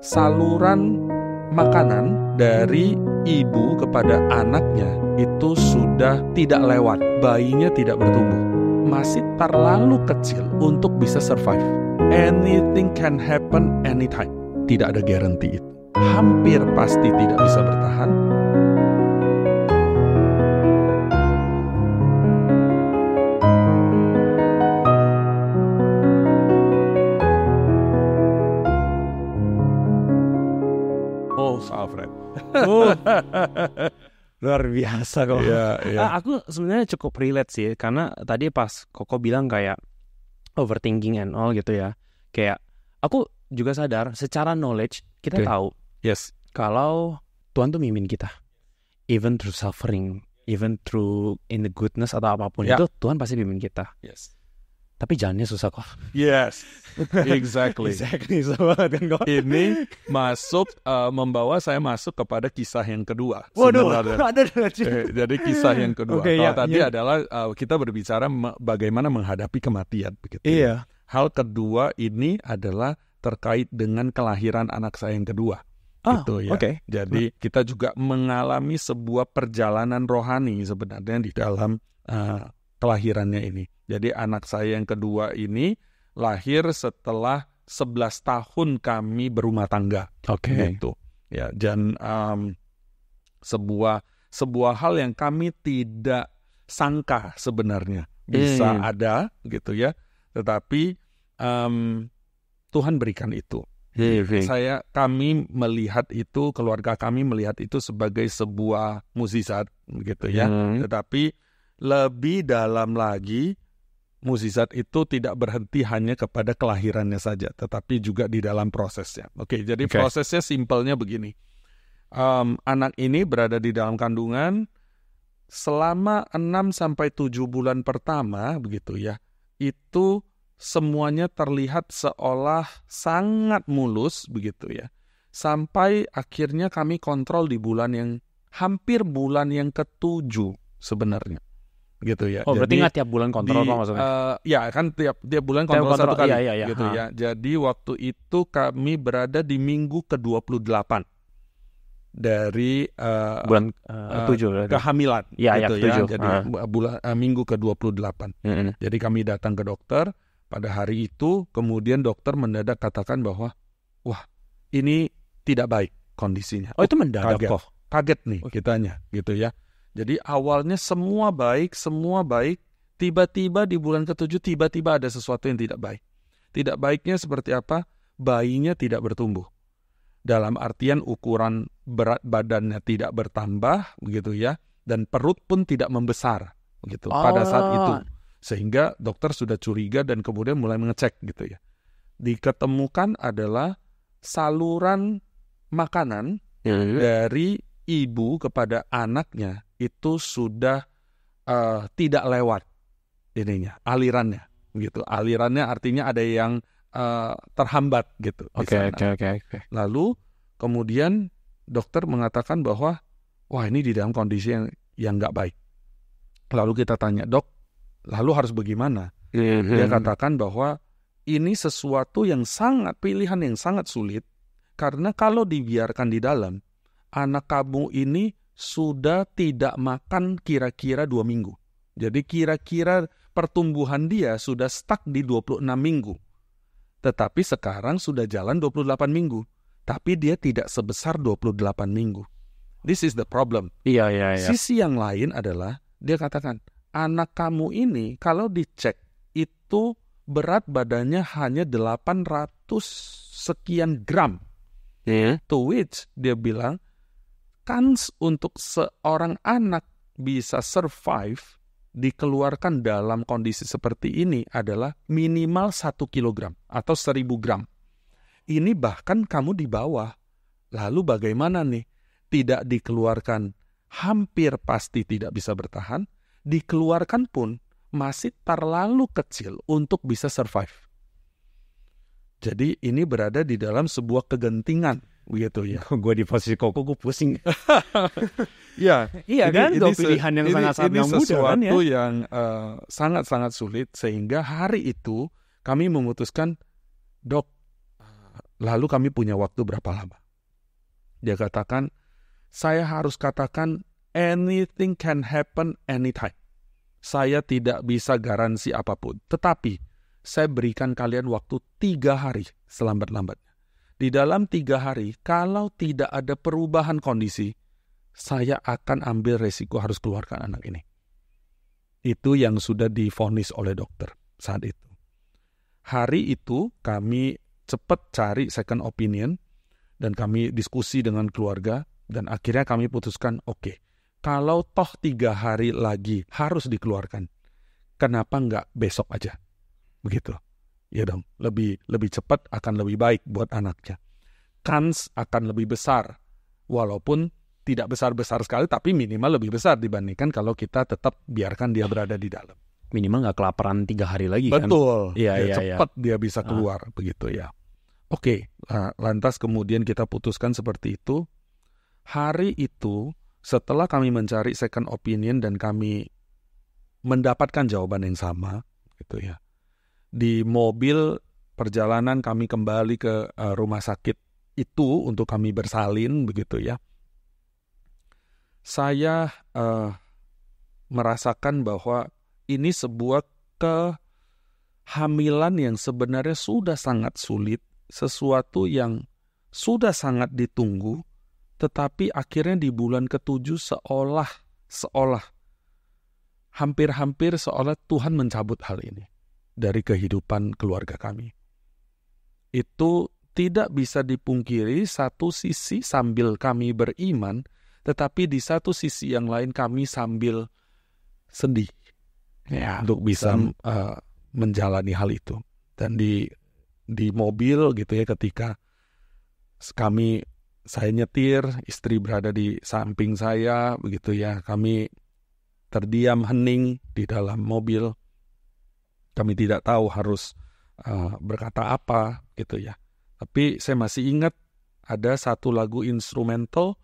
saluran makanan dari ibu kepada anaknya itu sudah tidak lewat, bayinya tidak bertumbuh, masih terlalu kecil untuk bisa survive. Anything can happen anytime. Tidak ada guarantee itu. Hampir pasti tidak bisa bertahan. Oh, Alfred. Luar biasa kok. Iya. Aku sebenarnya cukup relate sih, karena tadi pas Koko bilang kayak overthinking and all gitu ya. Kayak aku juga sadar secara knowledge kita tahu Yes. kalau Tuhan tuh mimpin kita. Even through suffering, even through in the goodness atau apapun itu Tuhan pasti mimpin kita. Yes. Tapi jalannya susah kok. Yes. Exactly. Susah banget kan kok. Ini membawa saya masuk kepada kisah yang kedua. Waduh, ada. Jadi kisah yang kedua. Okay, Kalau tadi adalah kita berbicara bagaimana menghadapi kematian, begitu. Iya. Hal kedua ini adalah terkait dengan kelahiran anak saya yang kedua. Gitu ya. Okay. Jadi kita juga mengalami sebuah perjalanan rohani sebenarnya di dalam kelahirannya ini. Jadi anak saya yang kedua ini lahir setelah 11 tahun kami berumah tangga. Gitu. Ya, dan sebuah hal yang kami tidak sangka sebenarnya bisa ada gitu ya. Tetapi Tuhan berikan itu. Kami melihat itu, keluarga kami melihat itu sebagai sebuah mukjizat gitu ya. Tetapi lebih dalam lagi, mukjizat itu tidak berhenti hanya kepada kelahirannya saja, tetapi juga di dalam prosesnya. Jadi prosesnya simpelnya begini. Anak ini berada di dalam kandungan selama 6-7 bulan pertama, begitu ya. Itu semuanya terlihat seolah sangat mulus, begitu ya. Sampai akhirnya kami kontrol di hampir bulan yang ke-7 sebenarnya. Gitu ya. Berarti nggak tiap bulan kontrol Pak maksudnya? Ya kan tiap bulan kontrol satu kali. Iya. Gitu ya. Jadi waktu itu kami berada di minggu ke-28 dari bulan 7 kehamilan. Gitu ya. Jadi minggu ke-28. Jadi kami datang ke dokter pada hari itu, kemudian dokter mendadak katakan bahwa wah, ini tidak baik kondisinya. Itu mendadak kok. Kaget nih kitanya, gitu ya. Jadi awalnya semua baik, tiba-tiba di bulan ke-7 tiba-tiba ada sesuatu yang tidak baik. Tidak baiknya seperti apa? Bayinya tidak bertumbuh. Dalam artian ukuran berat badannya tidak bertambah, begitu ya, dan perut pun tidak membesar, begitu. Pada saat itu, sehingga dokter sudah curiga dan kemudian mulai mengecek, gitu ya. Diketemukan adalah saluran makanan dari ibu kepada anaknya itu sudah tidak lewat alirannya, gitu. Alirannya artinya ada yang terhambat, gitu. Oke. Lalu kemudian dokter mengatakan bahwa wah, ini di dalam kondisi yang nggak baik. Lalu kita tanya, dok, lalu harus bagaimana? Dia katakan bahwa ini sesuatu pilihan yang sangat sulit, karena kalau dibiarkan di dalam, anak kamu ini sudah tidak makan kira-kira 2 minggu. Jadi kira-kira pertumbuhan dia sudah stuck di 26 minggu. Tetapi sekarang sudah jalan 28 minggu. Tapi dia tidak sebesar 28 minggu. This is the problem. Iya. Sisi yang lain adalah, dia katakan, anak kamu ini kalau dicek, itu berat badannya hanya 800 sekian gram. To which dia bilang, kans untuk seorang anak bisa survive dikeluarkan dalam kondisi seperti ini adalah minimal 1 kilogram atau 1000 gram. Ini bahkan kamu di bawah. Lalu bagaimana nih? Tidak dikeluarkan, hampir pasti tidak bisa bertahan. Dikeluarkan pun masih terlalu kecil untuk bisa survive. Jadi ini berada di dalam sebuah kegentingan, begitu ya. Gue di posisi Koko, gue pusing. Iya kan, dua pilihan yang sangat-sangat mudah kan ya. Ini sesuatu yang sangat-sangat sulit, sehingga hari itu kami memutuskan, dok, lalu kami punya waktu berapa lama? Dia katakan, saya harus katakan anything can happen anytime. Saya tidak bisa garansi apapun. Tetapi saya berikan kalian waktu 3 hari selambat-lambatnya. Di dalam 3 hari, kalau tidak ada perubahan kondisi, saya akan ambil resiko harus keluarkan anak ini. Itu yang sudah divonis oleh dokter saat itu. Hari itu kami cepat cari second opinion dan kami diskusi dengan keluarga dan akhirnya kami putuskan, oke, kalau toh 3 hari lagi harus dikeluarkan, kenapa nggak besok aja? Begitu. Ya dong, lebih cepat akan lebih baik buat anaknya. Kans akan lebih besar, walaupun tidak besar-besar sekali, tapi minimal lebih besar dibandingkan kalau kita tetap biarkan dia berada di dalam. Minimal nggak kelaparan 3 hari lagi kan? Betul, Iya, cepat dia bisa keluar, begitu ya. Oke, lantas kemudian kita putuskan seperti itu. Hari itu, setelah kami mencari second opinion dan kami mendapatkan jawaban yang sama, gitu ya. Di mobil perjalanan kami kembali ke rumah sakit itu untuk kami bersalin, begitu ya. Saya merasakan bahwa ini sebuah kehamilan yang sebenarnya sudah sangat sulit, sesuatu yang sudah sangat ditunggu, tetapi akhirnya di bulan ke-7 seolah hampir-hampir seolah Tuhan mencabut hal ini dari kehidupan keluarga kami. Itu tidak bisa dipungkiri, satu sisi sambil kami beriman, tetapi di satu sisi yang lain kami sambil sedih untuk bisa menjalani hal itu. Dan di mobil gitu ya, ketika saya nyetir, istri berada di samping saya, begitu ya, kami terdiam hening di dalam mobil. Kami tidak tahu harus berkata apa gitu ya. Tapi saya masih ingat ada satu lagu instrumental,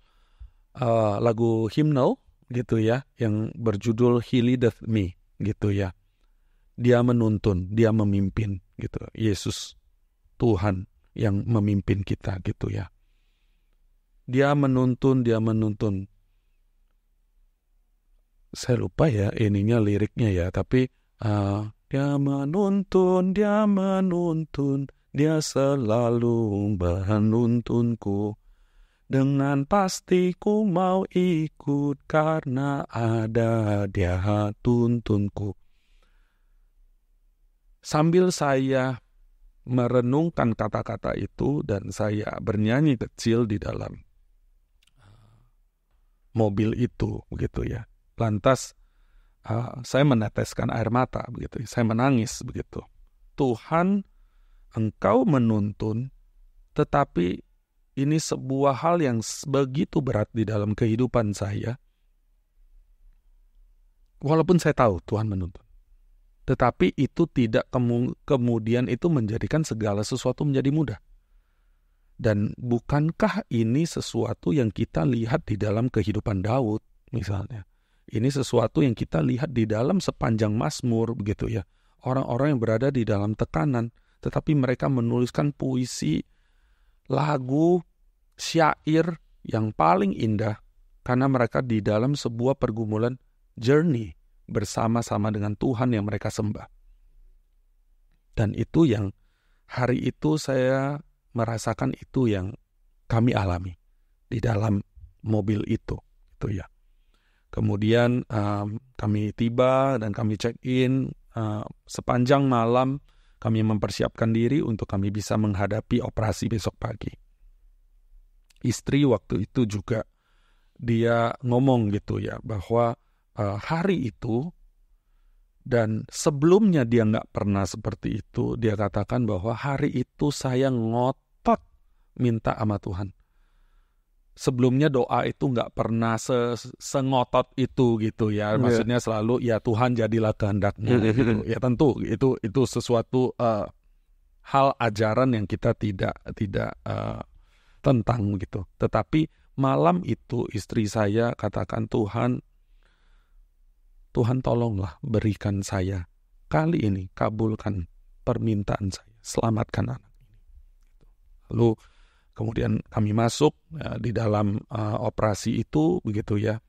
lagu hymnal gitu ya, yang berjudul He Leadeth Me gitu ya. Dia menuntun, dia memimpin gitu. Yesus Tuhan yang memimpin kita gitu ya. Dia menuntun. Saya lupa ya ininya liriknya ya, tapi dia menuntun, dia selalu menuntunku. Dengan pasti ku mau ikut karena ada dia tuntunku. Sambil saya merenungkan kata-kata itu dan saya bernyanyi kecil di dalam mobil itu, begitu ya. Lantas saya meneteskan air mata, begitu. Saya menangis, begitu. Tuhan, Engkau menuntun, tetapi ini sebuah hal yang begitu berat di dalam kehidupan saya. Walaupun saya tahu Tuhan menuntun, tetapi itu tidak kemudian itu menjadikan segala sesuatu menjadi mudah. Dan bukankah ini sesuatu yang kita lihat di dalam kehidupan Daud, misalnya? Ini sesuatu yang kita lihat di dalam sepanjang Mazmur, begitu ya. Orang-orang yang berada di dalam tekanan, tetapi mereka menuliskan puisi, lagu, syair yang paling indah, karena mereka di dalam sebuah pergumulan journey bersama-sama dengan Tuhan yang mereka sembah. Dan itu yang hari itu saya merasakan, itu yang kami alami di dalam mobil itu, gitu ya. Kemudian kami tiba dan kami check-in. Sepanjang malam kami mempersiapkan diri untuk kami bisa menghadapi operasi besok pagi. Istri waktu itu juga dia ngomong gitu ya, bahwa hari itu dan sebelumnya dia nggak pernah seperti itu. Dia katakan bahwa hari itu saya ngotot minta sama Tuhan. Sebelumnya doa itu nggak pernah sengotot itu gitu ya. Maksudnya selalu ya Tuhan jadilah kehendakmu gitu. Ya tentu itu sesuatu hal ajaran yang kita tidak tentang gitu. Tetapi malam itu istri saya katakan, Tuhan tolonglah berikan saya kali ini, kabulkan permintaan saya, selamatkan anak ini. Lalu kemudian kami masuk di dalam operasi itu, begitu ya.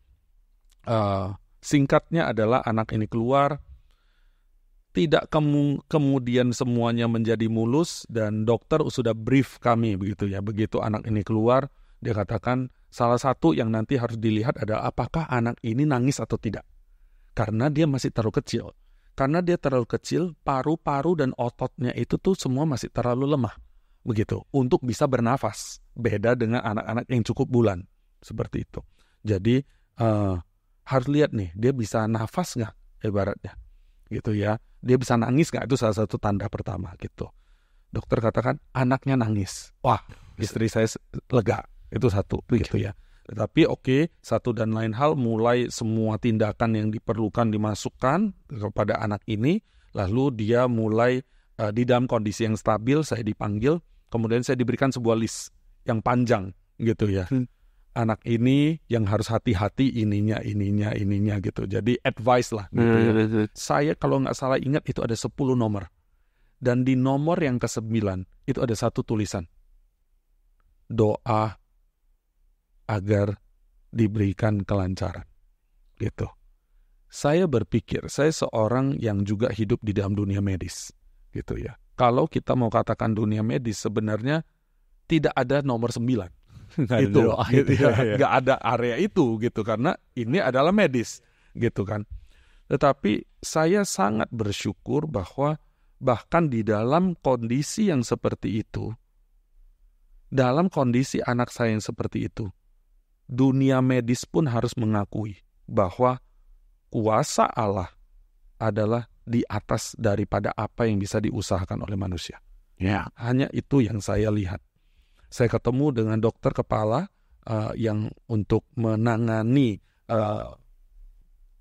Singkatnya adalah anak ini keluar, tidak kemudian semuanya menjadi mulus, dan dokter sudah brief kami, begitu ya. Begitu anak ini keluar, dia katakan salah satu yang nanti harus dilihat adalah apakah anak ini nangis atau tidak. Karena dia masih terlalu kecil. Karena dia terlalu kecil, paru-paru dan ototnya itu tuh semua masih terlalu lemah. Begitu, untuk bisa bernafas. Beda dengan anak-anak yang cukup bulan. Seperti itu. Jadi, harus lihat nih, dia bisa nafas nggak ibaratnya. Gitu ya. Dia bisa nangis nggak? Itu salah satu tanda pertama gitu. Dokter katakan, anaknya nangis. Wah, istri saya lega. Itu satu, gitu ya. Tetapi satu dan lain hal, mulai semua tindakan yang diperlukan dimasukkan kepada anak ini, lalu dia mulai di dalam kondisi yang stabil, saya dipanggil, kemudian saya diberikan sebuah list yang panjang gitu ya. Anak ini yang harus hati-hati ininya gitu. Jadi advice lah gitu ya. Saya kalau nggak salah ingat itu ada 10 nomor. Dan di nomor yang ke-9 itu ada satu tulisan. Doa agar diberikan kelancaran. Gitu. Saya berpikir, saya seorang yang juga hidup di dalam dunia medis. Gitu ya. Kalau kita mau katakan dunia medis, sebenarnya tidak ada nomor 9. Itu gitu ya. Nggak ada area itu gitu, karena ini adalah medis gitu kan. Tetapi saya sangat bersyukur bahwa bahkan di dalam kondisi yang seperti itu, dalam kondisi anak saya yang seperti itu, dunia medis pun harus mengakui bahwa kuasa Allah adalah di atas daripada apa yang bisa diusahakan oleh manusia. Ya, hanya itu yang saya lihat. Saya ketemu dengan dokter kepala yang untuk menangani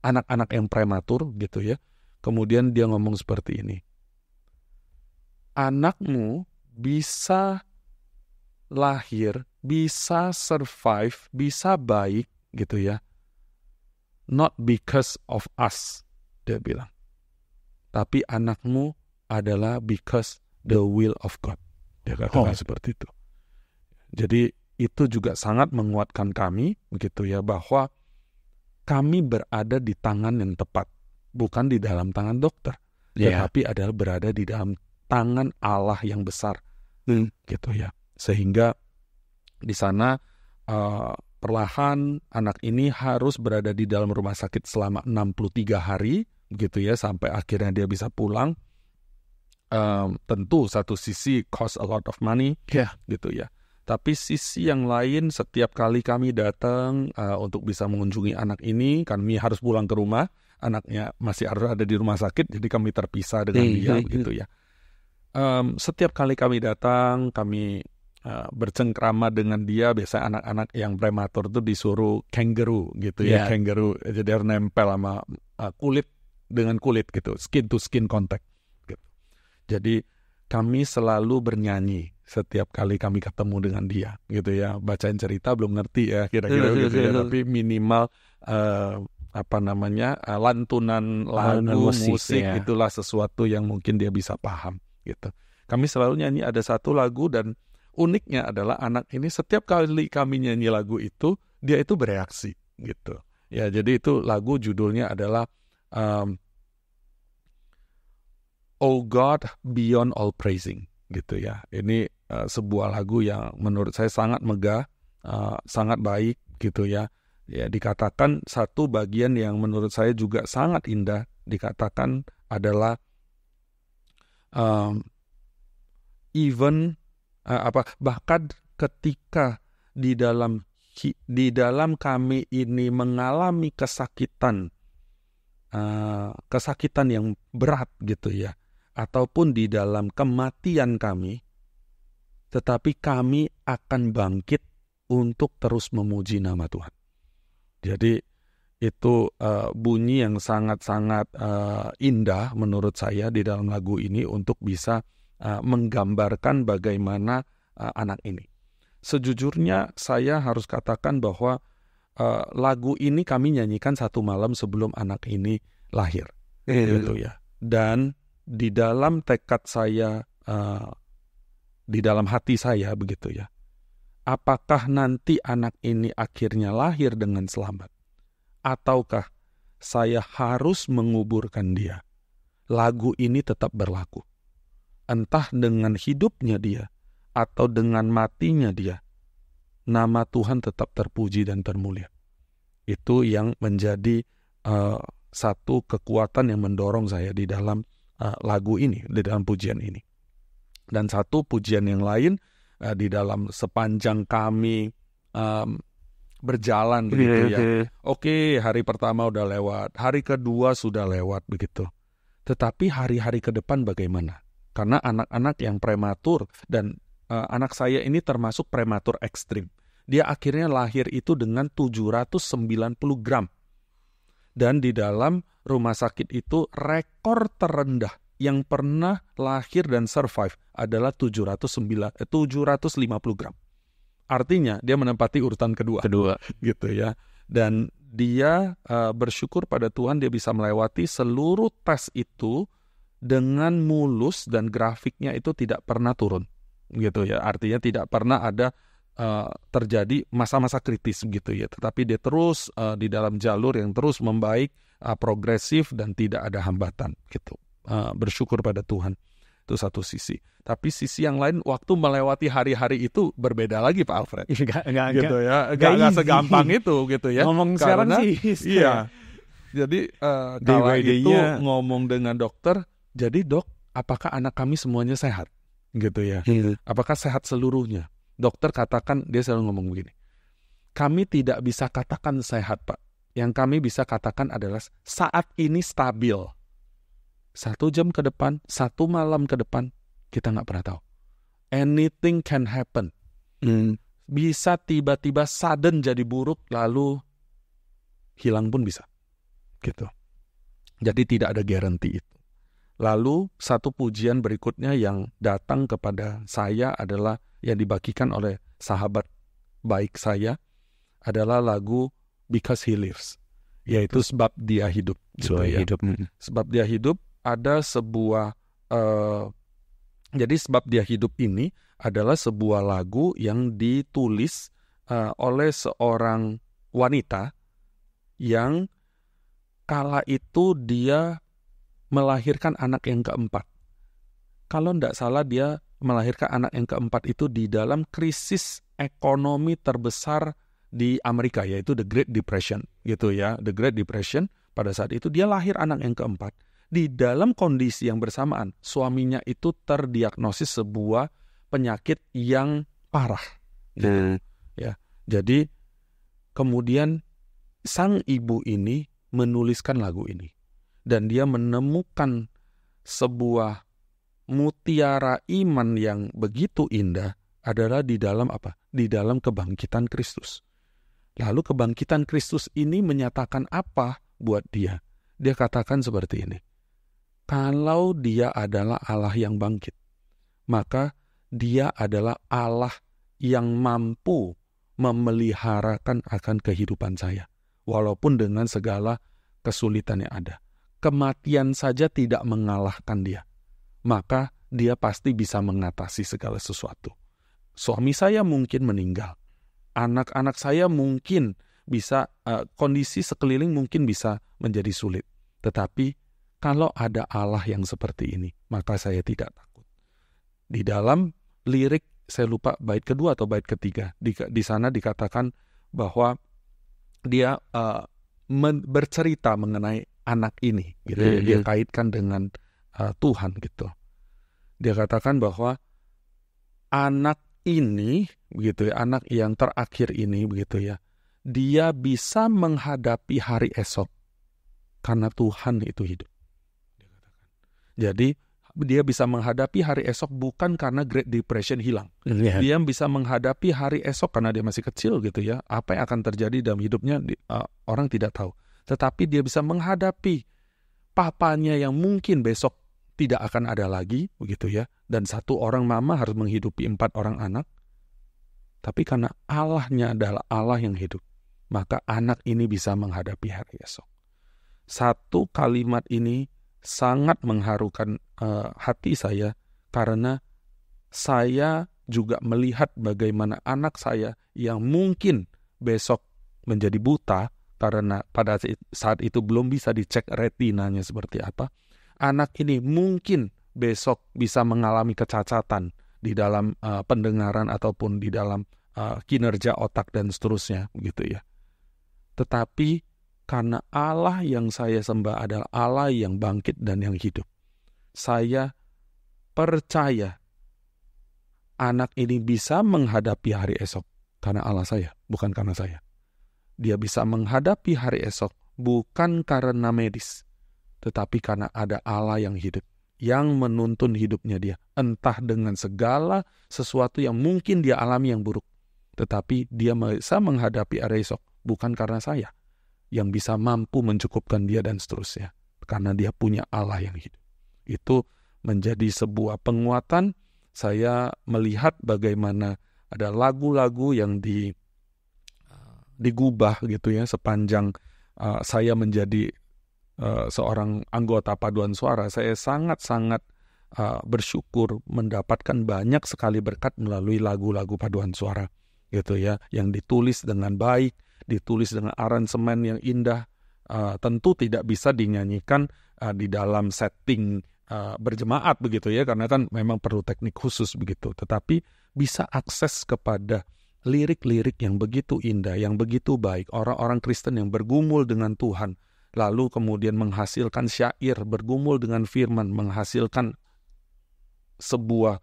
anak-anak yang prematur gitu ya. Kemudian dia ngomong seperti ini. Anakmu bisa lahir, bisa survive, bisa baik gitu ya. Not because of us, dia bilang. Tapi anakmu adalah because the will of God. Dia katakan seperti itu. Jadi itu juga sangat menguatkan kami, begitu ya, bahwa kami berada di tangan yang tepat, bukan di dalam tangan dokter, tetapi adalah berada di dalam tangan Allah yang besar, gitu ya. Sehingga di sana perlahan anak ini harus berada di dalam rumah sakit selama 63 hari, gitu ya, sampai akhirnya dia bisa pulang. Tentu satu sisi cost a lot of money, gitu ya. Tapi sisi yang lain, setiap kali kami datang untuk bisa mengunjungi anak ini, kami harus pulang ke rumah, anaknya masih harus ada di rumah sakit, jadi kami terpisah dengan dia, begitu ya. Setiap kali kami datang, kami bercengkrama dengan dia. Biasanya anak-anak yang prematur itu disuruh kangaroo, gitu ya, kangaroo, jadi harus nempel sama kulit dengan kulit, gitu, skin to skin contact, gitu. Jadi kami selalu bernyanyi setiap kali kami ketemu dengan dia, gitu ya. Bacain cerita belum ngerti ya kira-kira gitu ya, tapi minimal lantunan lagu, musik itulah sesuatu yang mungkin dia bisa paham, gitu. Kami selalu nyanyi ada satu lagu, dan uniknya adalah anak ini setiap kali kami nyanyi lagu itu, dia itu bereaksi, gitu. Ya, jadi itu lagu judulnya adalah Oh God Beyond All Praising, gitu ya. Ini sebuah lagu yang menurut saya sangat megah, sangat baik, gitu ya. Ya, dikatakan satu bagian yang menurut saya juga sangat indah, dikatakan adalah bahkan ketika di dalam kami ini mengalami kesakitan yang berat, gitu ya, ataupun di dalam kematian kami, tetapi kami akan bangkit untuk terus memuji nama Tuhan. Jadi itu bunyi yang sangat-sangat indah menurut saya di dalam lagu ini untuk bisa menggambarkan bagaimana anak ini. Sejujurnya saya harus katakan bahwa lagu ini kami nyanyikan satu malam sebelum anak ini lahir, gitu ya. Dan di dalam tekad saya di dalam hati saya begitu ya. Apakah nanti anak ini akhirnya lahir dengan selamat? Ataukah saya harus menguburkan dia? Lagu ini tetap berlaku. Entah dengan hidupnya dia atau dengan matinya dia, nama Tuhan tetap terpuji dan termulia. Itu yang menjadi satu kekuatan yang mendorong saya di dalam lagu ini, di dalam pujian ini. Dan satu pujian yang lain, di dalam sepanjang kami berjalan begitu ya. Oke, hari pertama udah lewat, hari kedua sudah lewat begitu. Tetapi hari-hari ke depan bagaimana? Karena anak-anak yang prematur, dan anak saya ini termasuk prematur ekstrim. Dia akhirnya lahir itu dengan 790 gram. Dan di dalam rumah sakit itu rekor terendah yang pernah lahir dan survive adalah 750 gram. Artinya dia menempati urutan kedua. Gitu ya. Dan dia bersyukur pada Tuhan dia bisa melewati seluruh tes itu dengan mulus, dan grafiknya itu tidak pernah turun. Gitu ya. Artinya tidak pernah ada terjadi masa-masa kritis gitu ya. Tetapi dia terus di dalam jalur yang terus membaik, progresif, dan tidak ada hambatan gitu. Bersyukur pada Tuhan. Itu satu sisi. Tapi sisi yang lain, waktu melewati hari-hari itu berbeda lagi Pak Alfred. Enggak segampang itu gitu ya. Ngomong sekarang sih. Iya. Jadi kala itu ngomong dengan dokter, jadi dok, apakah anak kami semuanya sehat? Gitu ya. Apakah sehat seluruhnya? Dokter katakan, dia selalu ngomong begini, kami tidak bisa katakan sehat Pak. Yang kami bisa katakan adalah saat ini stabil. 1 jam ke depan, 1 malam ke depan, kita nggak pernah tahu. Anything can happen. Bisa tiba-tiba sudden jadi buruk, lalu hilang pun bisa. Gitu. Jadi tidak ada guarantee itu. Lalu satu pujian berikutnya yang datang kepada saya adalah yang dibagikan oleh sahabat baik saya adalah lagu Because He Lives, yaitu sebab dia hidup. Gitu ya. Sebab dia hidup. Ada sebuah jadi sebab dia hidup ini adalah sebuah lagu yang ditulis oleh seorang wanita yang kala itu dia melahirkan anak yang keempat. Kalau tidak salah dia melahirkan anak yang keempat itu di dalam krisis ekonomi terbesar di Amerika, yaitu The Great Depression gitu ya. The Great Depression, pada saat itu dia lahir anak yang keempat. Di dalam kondisi yang bersamaan, suaminya itu terdiagnosis sebuah penyakit yang parah. Gitu. Ya. Jadi kemudian sang ibu ini menuliskan lagu ini. Dan dia menemukan sebuah mutiara iman yang begitu indah adalah di dalam apa? Di dalam kebangkitan Kristus. Lalu kebangkitan Kristus ini menyatakan apa buat dia? Dia katakan seperti ini. Kalau dia adalah Allah yang bangkit, maka dia adalah Allah yang mampu memeliharakan akan kehidupan saya. Walaupun dengan segala kesulitan yang ada. Kematian saja tidak mengalahkan dia. Maka dia pasti bisa mengatasi segala sesuatu. Suami saya mungkin meninggal. Anak-anak saya mungkin bisa, kondisi sekeliling mungkin bisa menjadi sulit. Tetapi kalau ada Allah yang seperti ini, maka saya tidak takut. Di dalam lirik, saya lupa bait kedua atau bait ketiga, di sana dikatakan bahwa dia bercerita mengenai anak ini, gitu. Dia kaitkan dengan Tuhan gitu. Dia katakan bahwa anak ini, begitu ya, anak yang terakhir ini, begitu ya, dia bisa menghadapi hari esok karena Tuhan itu hidup. Jadi dia bisa menghadapi hari esok bukan karena Great Depression hilang. Dia bisa menghadapi hari esok karena dia masih kecil gitu ya. Apa yang akan terjadi dalam hidupnya orang tidak tahu. Tetapi dia bisa menghadapi papanya yang mungkin besok tidak akan ada lagi begitu ya. Dan satu orang mama harus menghidupi 4 orang anak. Tapi karena Allahnya adalah Allah yang hidup, maka anak ini bisa menghadapi hari esok. Satu kalimat ini sangat mengharukan hati saya karena saya juga melihat bagaimana anak saya yang mungkin besok menjadi buta karena pada saat itu belum bisa dicek retinanya seperti apa. Anak ini mungkin besok bisa mengalami kecacatan di dalam pendengaran ataupun di dalam kinerja otak dan seterusnya, gitu ya. Tetapi karena Allah yang saya sembah adalah Allah yang bangkit dan yang hidup, saya percaya anak ini bisa menghadapi hari esok karena Allah saya, bukan karena saya. Dia bisa menghadapi hari esok bukan karena medis, tetapi karena ada Allah yang hidup, yang menuntun hidupnya dia. Entah dengan segala sesuatu yang mungkin dia alami yang buruk, tetapi dia bisa menghadapi hari esok bukan karena saya, yang bisa mampu mencukupkan dia dan seterusnya. Karena dia punya Allah yang hidup. Itu menjadi sebuah penguatan. Saya melihat bagaimana ada lagu-lagu yang digubah gitu ya sepanjang saya menjadi seorang anggota paduan suara. Saya sangat-sangat bersyukur mendapatkan banyak sekali berkat melalui lagu-lagu paduan suara gitu ya, yang ditulis dengan baik, ditulis dengan aransemen yang indah. Tentu tidak bisa dinyanyikan di dalam setting berjemaat begitu ya, karena kan memang perlu teknik khusus begitu. Tetapi bisa akses kepada lirik-lirik yang begitu indah, yang begitu baik. Orang-orang Kristen yang bergumul dengan Tuhan, lalu kemudian menghasilkan syair, bergumul dengan firman, menghasilkan sebuah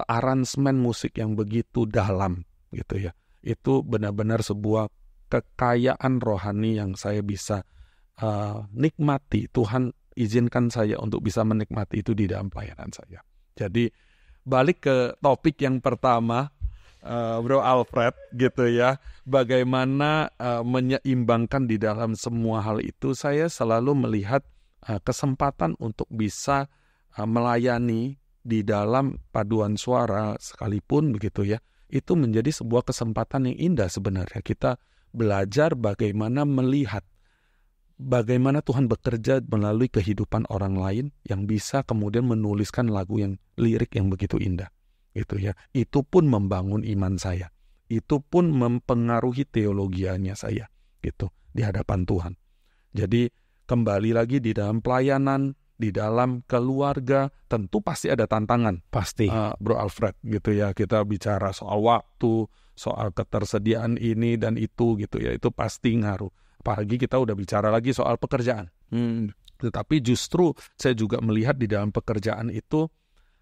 aransemen musik yang begitu dalam gitu ya. Itu benar-benar sebuah kekayaan rohani yang saya bisa nikmati. Tuhan izinkan saya untuk bisa menikmati itu di dalam pelayanan saya. Jadi balik ke topik yang pertama, Bro Alfred gitu ya, bagaimana menyeimbangkan di dalam semua hal itu. Saya selalu melihat kesempatan untuk bisa melayani di dalam paduan suara sekalipun begitu ya, itu menjadi sebuah kesempatan yang indah sebenarnya. Kita belajar bagaimana melihat bagaimana Tuhan bekerja melalui kehidupan orang lain yang bisa kemudian menuliskan lagu yang lirik yang begitu indah. Gitu ya. Itu pun membangun iman saya. Itu pun mempengaruhi teologianya saya gitu di hadapan Tuhan. Jadi kembali lagi di dalam pelayanan, di dalam keluarga, tentu pasti ada tantangan. Pasti. Bro Alfred gitu ya. Kita bicara soal waktu, soal ketersediaan ini dan itu gitu ya. Itu pasti ngaruh. Apalagi kita udah bicara lagi soal pekerjaan. Tetapi justru saya juga melihat di dalam pekerjaan itu,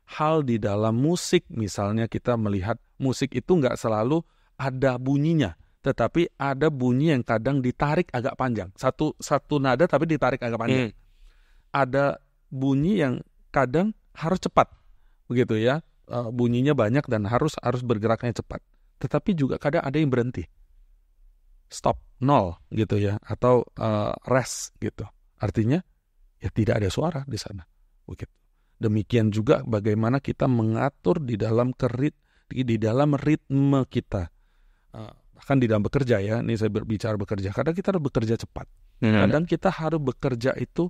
hal di dalam musik misalnya, kita melihat musik itu nggak selalu ada bunyinya, tetapi ada bunyi yang kadang ditarik agak panjang. Satu nada tapi ditarik agak panjang. Ada bunyi yang kadang harus cepat, begitu ya. Bunyinya banyak dan harus bergeraknya cepat. Tetapi juga kadang ada yang berhenti. Stop, nol gitu ya, atau rest gitu. Artinya ya tidak ada suara di sana. Begitu. Demikian juga bagaimana kita mengatur di dalam ritme kita. Bahkan di dalam bekerja ya, ini saya berbicara bekerja. Kadang kita harus bekerja cepat. Kadang kita harus bekerja itu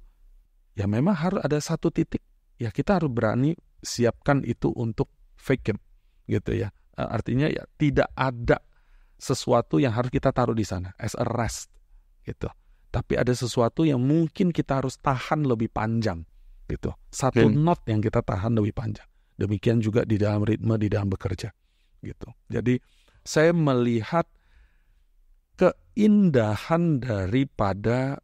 ya memang harus ada satu titik. Ya kita harus berani siapkan itu untuk vacuum gitu ya. Artinya ya tidak ada sesuatu yang harus kita taruh di sana as a rest gitu. Tapi ada sesuatu yang mungkin kita harus tahan lebih panjang gitu. Satu not yang kita tahan lebih panjang. Demikian juga di dalam ritme, di dalam bekerja gitu. Jadi saya melihat keindahan daripada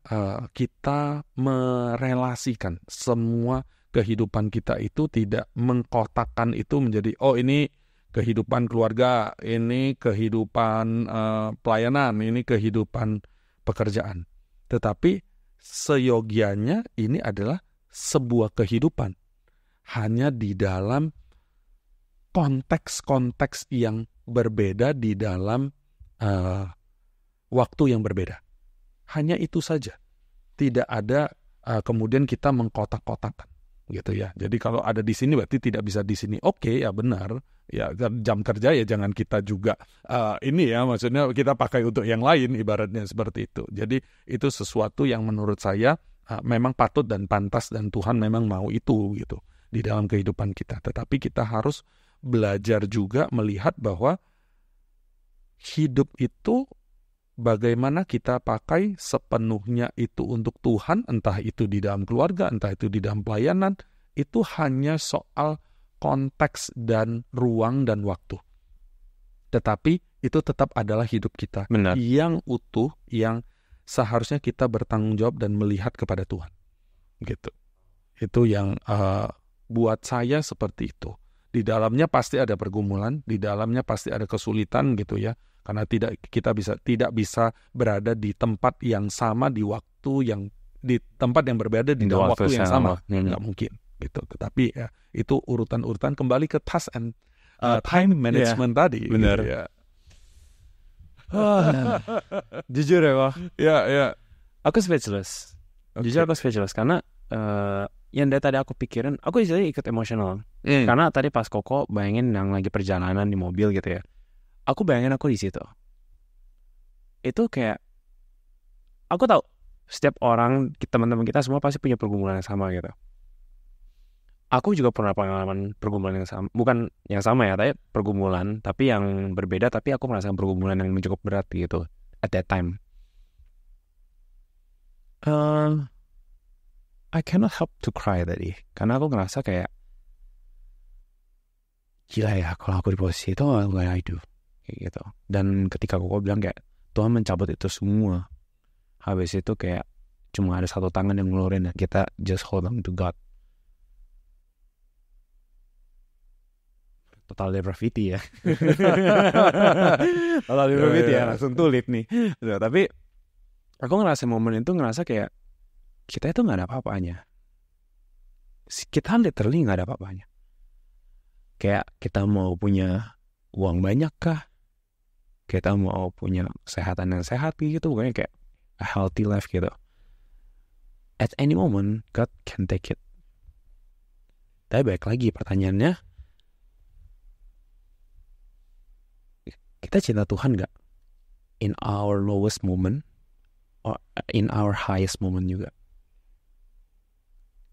kita merelasikan semua kehidupan kita itu, tidak mengkotakkan itu menjadi ini kehidupan keluarga, ini kehidupan pelayanan, ini kehidupan pekerjaan. Tetapi seyogianya ini adalah sebuah kehidupan. Hanya di dalam konteks-konteks yang berbeda, di dalam waktu yang berbeda. Hanya itu saja. Tidak ada kemudian kita mengkotak-kotakan. Gitu ya. Jadi kalau ada di sini berarti tidak bisa di sini. Oke, ya benar. Ya jam kerja ya jangan kita juga ini ya, maksudnya kita pakai untuk yang lain, ibaratnya seperti itu. Jadi itu sesuatu yang menurut saya memang patut dan pantas, dan Tuhan memang mau itu gitu di dalam kehidupan kita. Tetapi kita harus belajar juga melihat bahwa hidup itu bagaimana kita pakai sepenuhnya itu untuk Tuhan, entah itu di dalam keluarga, entah itu di dalam pelayanan, itu hanya soal konteks dan ruang dan waktu. Tetapi itu tetap adalah hidup kita. Benar. Yang utuh, yang seharusnya kita bertanggung jawab dan melihat kepada Tuhan. Gitu. Itu yang buat saya seperti itu. Di dalamnya pasti ada pergumulan, di dalamnya pasti ada kesulitan gitu ya. Karena tidak bisa berada di tempat yang sama di waktu yang di tempat yang berbeda di dalam waktu yang sama. Nggak mungkin gitu. Tetapi ya itu urutan-urutan kembali ke task and time management tadi. Benar. Gitu, ya. Jujur ya kok. Ya. Aku speechless. Okay. Jujur aku speechless karena yang dari tadi aku pikirin, aku istilahnya ikut emosional. Karena tadi pas Koko bayangin yang lagi perjalanan di mobil gitu ya. Aku bayangin aku di situ. Itu kayak aku tahu setiap orang, teman-teman kita semua pasti punya pergumulan yang sama gitu. Aku juga pernah pengalaman pergumulan yang sama, bukan yang sama ya, tapi pergumulan, tapi yang berbeda, tapi aku merasakan pergumulan yang cukup berat gitu at that time. I cannot help to cry tadi, karena aku ngerasa kayak gila ya, kalau aku di posisi itu, what would I do? Kayak gitu. Dan ketika aku bilang kayak Tuhan mencabut itu semua, habis itu kayak cuma ada satu tangan yang ngeluarin dan kita just hold on to God. Total depravity ya. Total depravity ya, langsung tulip nih. Tapi aku ngerasa momen itu ngerasa kayak kita itu gak ada apa-apanya. Kita literally gak ada apa-apanya. Kayak kita mau punya uang banyak kah? Kita mau punya kesehatan yang sehat gitu. Pokoknya kayak a healthy life gitu. At any moment, God can take it. Tapi balik lagi pertanyaannya, kita cinta Tuhan gak? In our lowest moment or in our highest moment juga.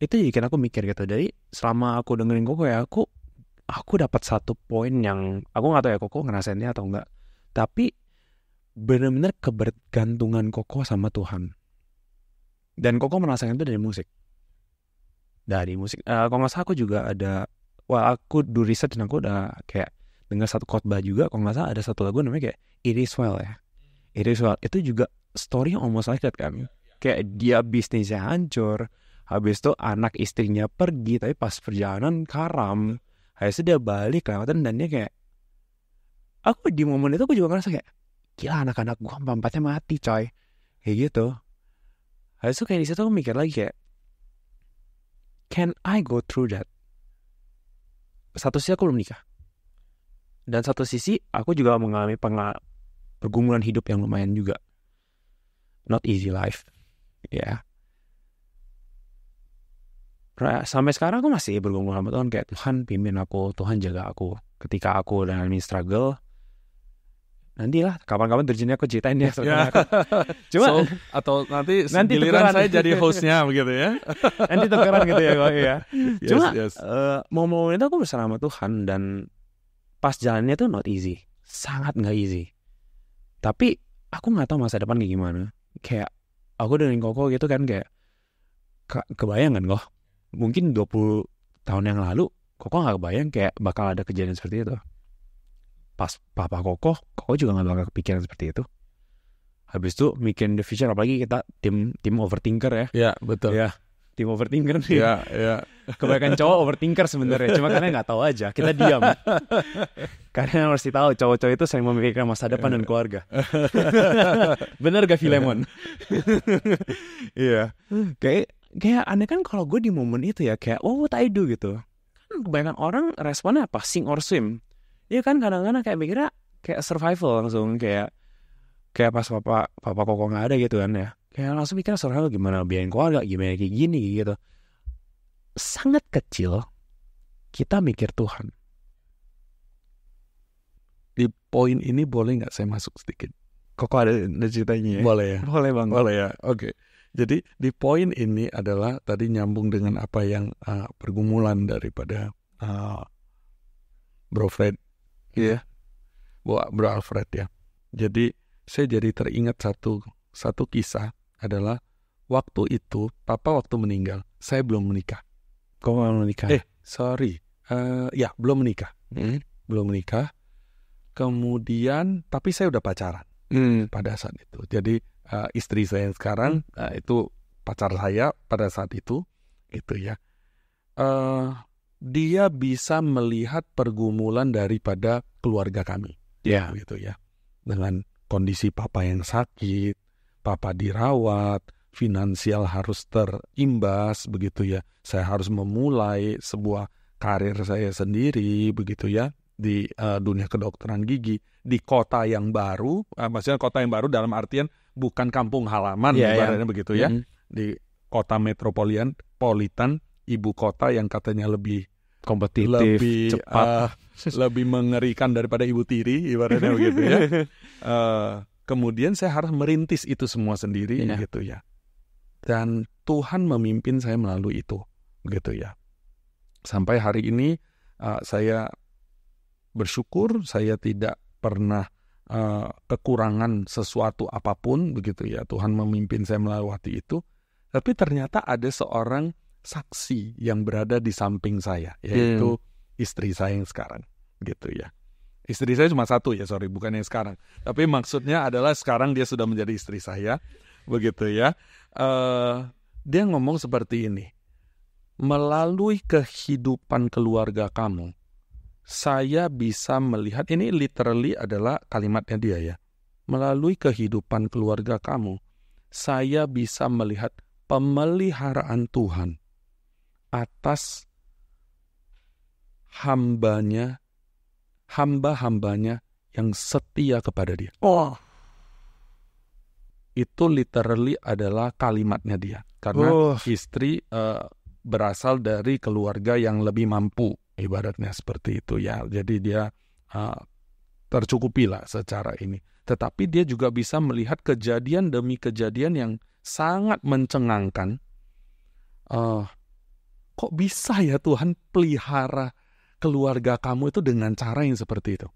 Itu bikin aku mikir gitu. Jadi selama aku dengerin Koko ya, aku dapat satu poin yang aku gak tahu ya Koko ngerasainnya atau enggak, tapi benar-benar kebergantungan Koko sama Tuhan. Dan Koko merasakan itu dari musik. Kalau nggak salah aku juga ada, aku do research dan aku udah kayak dengar satu khotbah juga, kalau nggak salah ada satu lagu namanya kayak It Is Well ya. It Is Well itu juga story almost like that kan. Kayak dia bisnisnya hancur, habis itu anak istrinya pergi, tapi pas perjalanan karam, habis itu dia balik lewatan dan dia kayak, aku di momen itu aku juga ngerasa kayak gila, anak-anak gue empatnya mati coy, kayak gitu. Habis itu kayak di situ aku mikir lagi kayak, can I go through that? Satu sisi aku belum nikah, dan satu sisi aku juga mengalami pergumulan hidup yang lumayan juga, not easy life, ya. Sampai sekarang aku masih bergumul sama Tuhan, kayak Tuhan pimpin aku, Tuhan jaga aku. Ketika aku dalam struggle, nantilah kapan-kapan terjunnya aku ceritain ya. Cuma atau nanti giliran saya jadi hostnya begitu ya. Nanti tukeran gitu ya kok ya. Cuma yes. momen itu aku bersama Tuhan dan pas jalannya tuh not easy, sangat nggak easy. Tapi aku nggak tahu masa depan kayak gimana. Kayak aku dengerin Koko gitu kan, kayak kebayang kan kok. Mungkin 20 tahun yang lalu Koko nggak kebayang kayak bakal ada kejadian seperti itu. Pas papa Koko juga nggak bakal kepikiran seperti itu. Habis itu mikirin the future, apalagi kita tim overthinker ya. Ya betul. Ya, tim overthinker nih. Ya. Kebanyakan cowok overthinker sebenarnya. Cuma karena nggak tahu aja, kita diam. Karena harus tahu cowok-cowok itu sering memikirkan masa depan dan keluarga. Bener gak Filemon? Iya. Kayak aneh kan kalau gue di momen itu ya, kayak what would I do gitu. Kan kebanyakan orang responnya apa? Sink or swim. Iya kan, kadang-kadang kayak mikirnya kayak survival langsung, kayak pas papa Koko nggak ada gitu kan ya, kayak langsung mikir survival, gimana biayain keluarga, gimana kayak gini gitu. Sangat kecil kita mikir Tuhan. Di poin ini boleh nggak saya masuk sedikit? Koko ada ceritanya ya? Boleh ya. Boleh bang. Boleh ya. Oke. Jadi di poin ini adalah tadi nyambung dengan apa yang pergumulan daripada Bro Fred. Iya. Bro Alfred ya. Jadi saya jadi teringat satu kisah adalah waktu itu Papa waktu meninggal, saya belum menikah. Kau belum menikah? Ya belum menikah. Belum menikah. Kemudian tapi saya udah pacaran pada saat itu. Jadi istri saya yang sekarang itu pacar saya pada saat itu ya. Dia bisa melihat pergumulan daripada keluarga kami. Ya. Gitu ya. Dengan kondisi Papa yang sakit, Papa dirawat, finansial harus terimbas begitu ya. Saya harus memulai sebuah karir saya sendiri begitu ya di dunia kedokteran gigi di kota yang baru, maksudnya kota yang baru dalam artian bukan kampung halaman ibaratnya begitu ya. Di kota metropolitan, ibu kota yang katanya lebih kompetitif, lebih cepat, lebih mengerikan daripada ibu tiri, ibaratnya begitu ya. Kemudian saya harus merintis itu semua sendiri, gitu ya. Dan Tuhan memimpin saya melalui itu, gitu ya. Sampai hari ini saya bersyukur, saya tidak pernah kekurangan sesuatu apapun, begitu ya. Tuhan memimpin saya melewati itu. Tapi ternyata ada seorang saksi yang berada di samping saya, yaitu istri saya yang sekarang, gitu ya. Istri saya cuma satu ya, bukan yang sekarang. Tapi maksudnya adalah sekarang dia sudah menjadi istri saya, begitu ya. Dia ngomong seperti ini, melalui kehidupan keluarga kamu, saya bisa melihat, ini literally adalah kalimatnya dia ya. Melalui kehidupan keluarga kamu, saya bisa melihat pemeliharaan Tuhan atas hamba-hambanya yang setia kepada dia. Itu literally adalah kalimatnya dia. Karena istri berasal dari keluarga yang lebih mampu, ibaratnya seperti itu ya. Jadi dia tercukupi lah secara ini. Tetapi dia juga bisa melihat kejadian demi kejadian yang sangat mencengangkan. Kok bisa ya Tuhan pelihara keluarga kamu itu dengan cara yang seperti itu?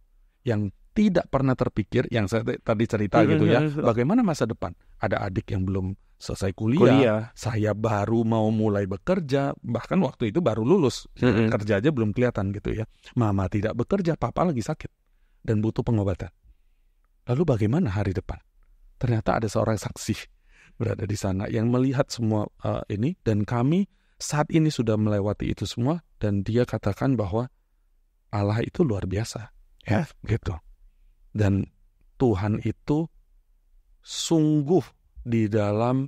Yang tidak pernah terpikir, yang saya tadi cerita gitu ya. Bagaimana masa depan? Ada adik yang belum selesai kuliah. Saya baru mau mulai bekerja, bahkan waktu itu baru lulus. Kerja aja belum kelihatan gitu ya. Mama tidak bekerja, Papa lagi sakit dan butuh pengobatan. Lalu bagaimana hari depan? Ternyata ada seorang saksi berada di sana yang melihat semua ini, dan kami saat ini sudah melewati itu semua, dan dia katakan bahwa Allah itu luar biasa, ya gitu. Dan Tuhan itu sungguh di dalam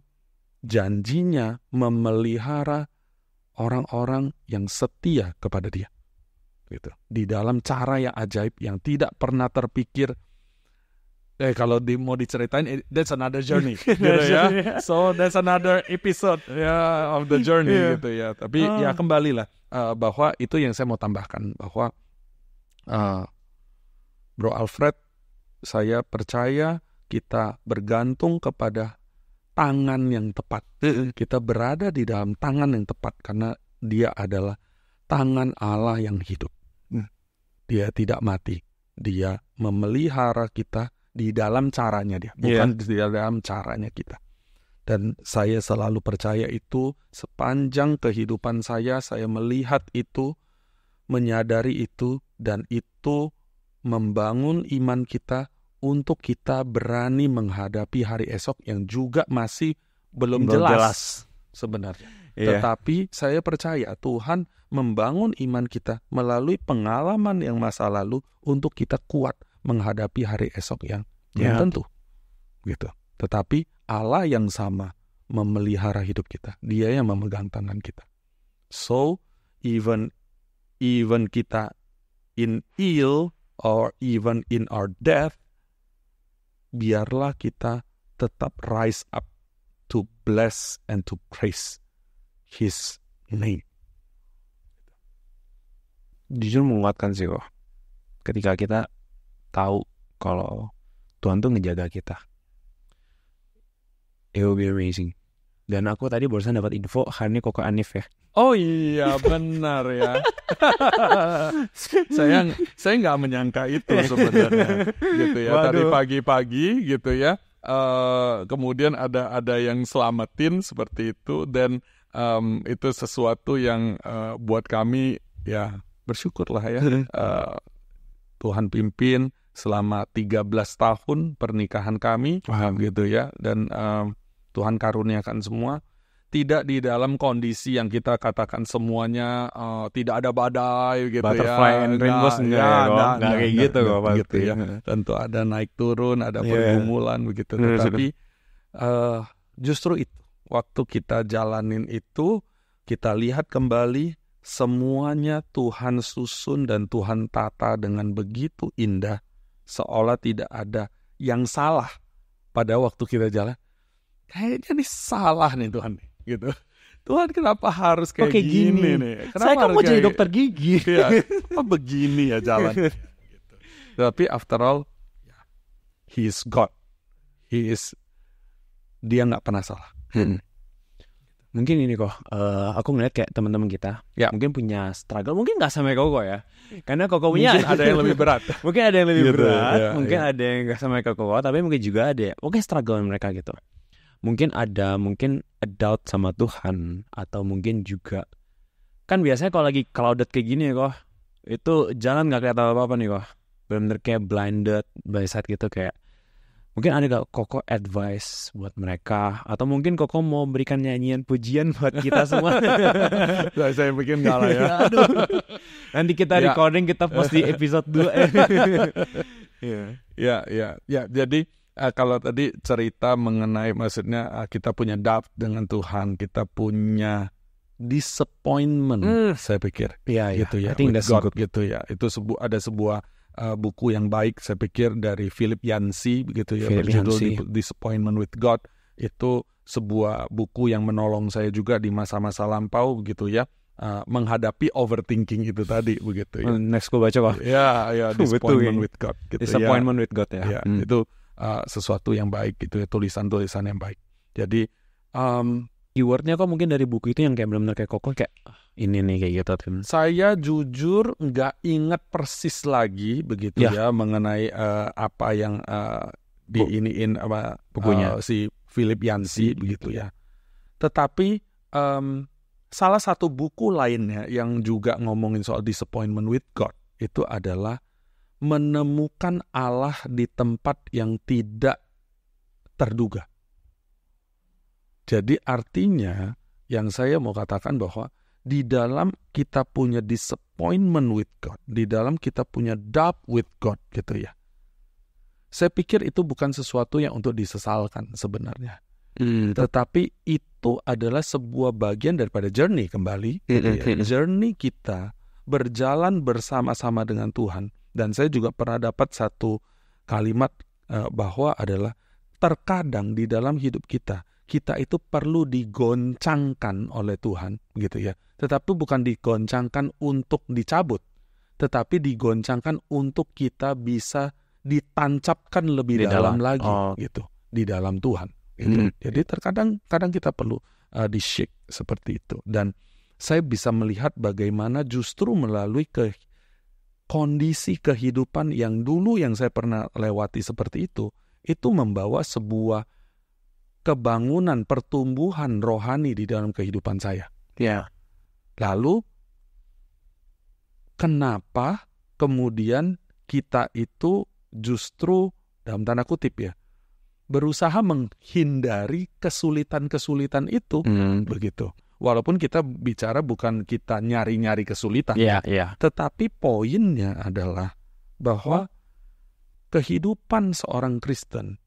janjinya memelihara orang-orang yang setia kepada Dia, gitu. Di dalam cara yang ajaib yang tidak pernah terpikir. Kalau mau diceritain, that's another journey, gitu ya. So that's another episode ya of the journey, gitu ya. Tapi ya kembalilah bahwa itu yang saya mau tambahkan, bahwa Bro Alfred, saya percaya kita bergantung kepada tangan yang tepat. Kita berada di dalam tangan yang tepat karena Dia adalah tangan Allah yang hidup. Dia tidak mati. Dia memelihara kita di dalam caranya Dia, bukan di dalam caranya kita. Dan saya selalu percaya itu sepanjang kehidupan saya melihat itu, menyadari itu, dan itu membangun iman kita untuk kita berani menghadapi hari esok yang juga masih belum jelas sebenarnya. Tetapi saya percaya Tuhan membangun iman kita melalui pengalaman yang masa lalu untuk kita kuat menghadapi hari esok yang belum tentu, gitu. Tetapi Allah yang sama memelihara hidup kita. Dia yang memegang tangan kita. So even kita in ill or even in our death, biarlah kita tetap rise up to bless and to praise His name. Jujur menguatkan sih kok. Ketika kita tahu kalau Tuhan tuh ngejaga kita. It will be amazing. Dan aku tadi barusan dapat info hari ini Koko Anif ya. Oh iya benar ya. Saya nggak menyangka itu sebenarnya gitu ya. Tadi pagi-pagi gitu ya. Kemudian ada yang selamatin seperti itu, dan itu sesuatu yang buat kami ya bersyukurlah ya. Tuhan pimpin selama 13 tahun pernikahan kami gitu ya, dan Tuhan karuniakan semua. Tidak di dalam kondisi yang kita katakan semuanya tidak ada badai gitu. Butterfly ya. and rainbows enggak kayak gitu kok gitu ya. Tentu ada naik turun, ada pergumulan begitu. Tetapi justru itu waktu kita jalanin itu, kita lihat kembali semuanya Tuhan susun dan Tuhan tata dengan begitu indah, seolah tidak ada yang salah pada waktu kita jalan. Kayaknya nih salah nih Tuhan, gitu. Tuhan kenapa harus kayak gini nih? Kenapa saya kan mau jadi dokter gigi. Ya, kenapa begini ya jalan? Gitu. Tapi after all, He is God. Dia nggak pernah salah. Mungkin ini kok, aku ngeliat kayak teman-teman kita, mungkin punya struggle, mungkin nggak sampai Koko ya, karena Koko punya mungkin ada yang lebih berat, mungkin ada yang lebih berat, mungkin ada yang nggak sampai Koko, tapi mungkin juga ada, mungkin struggle mereka gitu, mungkin a doubt sama Tuhan, atau mungkin juga, kan biasanya kalau lagi clouded kayak gini ya kok, itu jalan nggak kelihatan apa-apa nih kok, benar-benar kayak blinded by sight gitu kayak. Mungkin ada gak Koko advice buat mereka, atau mungkin Koko mau berikan nyanyian pujian buat kita semua? Saya bikin gak lah ya. Aduh. Nanti kita recording, kita post di episode 2. Ya. Jadi kalau tadi cerita mengenai, maksudnya kita punya doubt dengan Tuhan, kita punya disappointment, saya pikir. Gitu ya. With God, gitu ya. Itu ada sebuah buku yang baik, saya pikir, dari Philip Yancey begitu ya, berjudul Disappointment with God. Itu sebuah buku yang menolong saya juga di masa-masa lampau begitu ya, menghadapi overthinking itu tadi begitu ya. Next gue baca kok. Ya, Disappointment with God gitu. Disappointment with God ya. Itu sesuatu yang baik gitu ya, tulisan-tulisan yang baik. Jadi keywordnya kok mungkin dari buku itu yang kayak benar-benar kayak Koko kayak ini nih kayak gitu. Saya jujur nggak ingat persis lagi begitu ya mengenai apa yang diiniin apa bukunya si Philip Yancey begitu ya. Tetapi salah satu buku lainnya yang juga ngomongin soal disappointment with God itu adalah menemukan Allah di tempat yang tidak terduga. Jadi artinya yang saya mau katakan bahwa di dalam kita punya disappointment with God, di dalam kita punya doubt with God gitu ya. Saya pikir itu bukan sesuatu yang untuk disesalkan sebenarnya. Tetapi itu adalah sebuah bagian daripada journey kembali. Gitu ya. Journey kita berjalan bersama-sama dengan Tuhan. Dan saya juga pernah dapat satu kalimat bahwa adalah terkadang di dalam hidup kita itu perlu digoncangkan oleh Tuhan gitu ya. Tetapi bukan digoncangkan untuk dicabut, tetapi digoncangkan untuk kita bisa ditancapkan lebih dalam lagi gitu di dalam Tuhan gitu. Jadi kadang kita perlu di-shake seperti itu. Dan saya bisa melihat bagaimana justru melalui kondisi kehidupan yang dulu yang saya pernah lewati seperti itu membawa sebuah kebangunan, pertumbuhan rohani di dalam kehidupan saya. Ya. Lalu, kenapa kemudian kita itu justru, dalam tanda kutip ya, berusaha menghindari kesulitan-kesulitan itu, begitu. Walaupun kita bicara bukan kita nyari-nyari kesulitan, tetapi poinnya adalah bahwa kehidupan seorang Kristen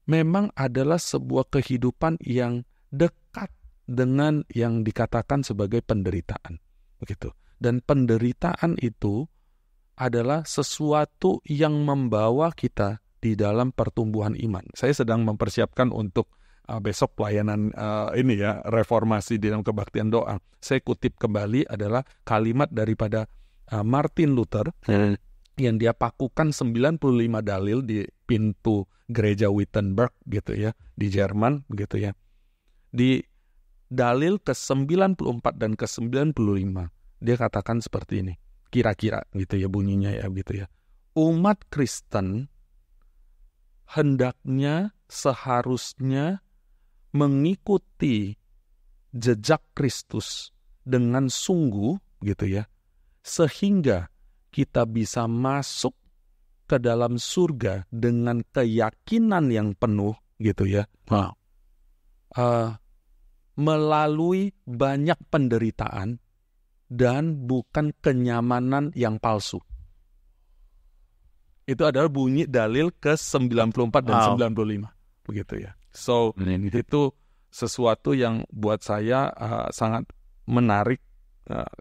memang adalah sebuah kehidupan yang dekat dengan yang dikatakan sebagai penderitaan, begitu. Dan penderitaan itu adalah sesuatu yang membawa kita di dalam pertumbuhan iman. Saya sedang mempersiapkan untuk besok pelayanan ini ya, reformasi di dalam kebaktian doa. Saya kutip kembali adalah kalimat daripada Martin Luther yang dia pakukan 95 dalil di pintu gereja Wittenberg gitu ya, di Jerman begitu ya. Di dalil ke-94 dan ke-95 dia katakan seperti ini. Kira-kira gitu ya bunyinya ya gitu ya. Umat Kristen hendaknya seharusnya mengikuti jejak Kristus dengan sungguh gitu ya, sehingga kita bisa masuk ke dalam surga dengan keyakinan yang penuh gitu ya. Melalui banyak penderitaan dan bukan kenyamanan yang palsu. Itu adalah bunyi dalil ke-94 dan 95 begitu ya. So itu sesuatu yang buat saya sangat menarik.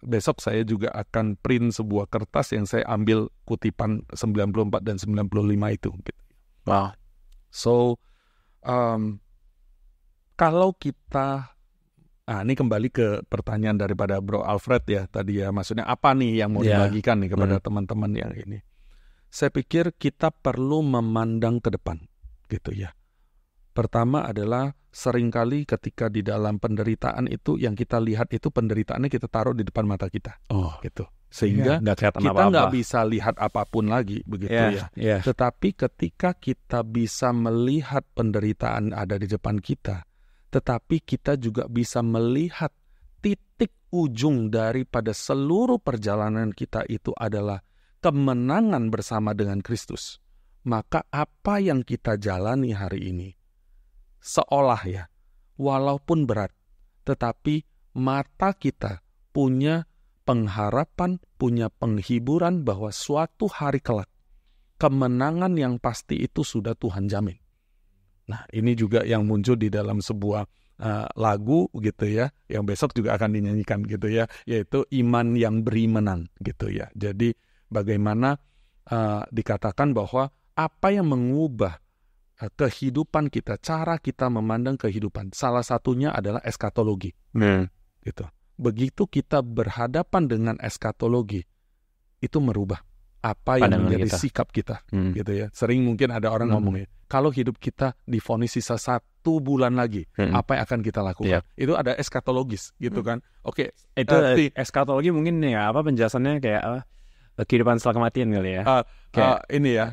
Besok saya juga akan print sebuah kertas yang saya ambil kutipan 94 dan 95 itu gitu. Wow. So kalau kita ini kembali ke pertanyaan daripada Bro Alfred ya tadi ya, maksudnya apa nih yang mau dibagikan nih kepada teman-teman yang ini. Saya pikir kita perlu memandang ke depan gitu ya. Pertama adalah seringkali ketika di dalam penderitaan itu yang kita lihat itu penderitaannya kita taruh di depan mata kita. Gitu. Sehingga kita nggak bisa lihat apapun lagi begitu ya. Tetapi ketika kita bisa melihat penderitaan ada di depan kita, tetapi kita juga bisa melihat titik ujung daripada seluruh perjalanan kita itu adalah kemenangan bersama dengan Kristus. Maka apa yang kita jalani hari ini seolah ya, walaupun berat, tetapi mata kita punya pengharapan, punya penghiburan bahwa suatu hari kelak kemenangan yang pasti itu sudah Tuhan jamin. Nah, ini juga yang muncul di dalam sebuah lagu gitu ya, yang besok juga akan dinyanyikan gitu ya, yaitu iman yang beri menang gitu ya. Jadi bagaimana dikatakan bahwa apa yang mengubah kehidupan kita, cara kita memandang kehidupan, salah satunya adalah eskatologi. Gitu. Begitu kita berhadapan dengan eskatologi, itu merubah apa yang menjadi sikap kita, gitu ya. Sering mungkin ada orang ngomong ya, kalau hidup kita divonis sisa 1 bulan lagi, apa yang akan kita lakukan? Itu ada eskatologis, gitu kan? Oke, itu eskatologi mungkin ya penjelasannya kayak kehidupan setelah kematian kali ya. Ini ya.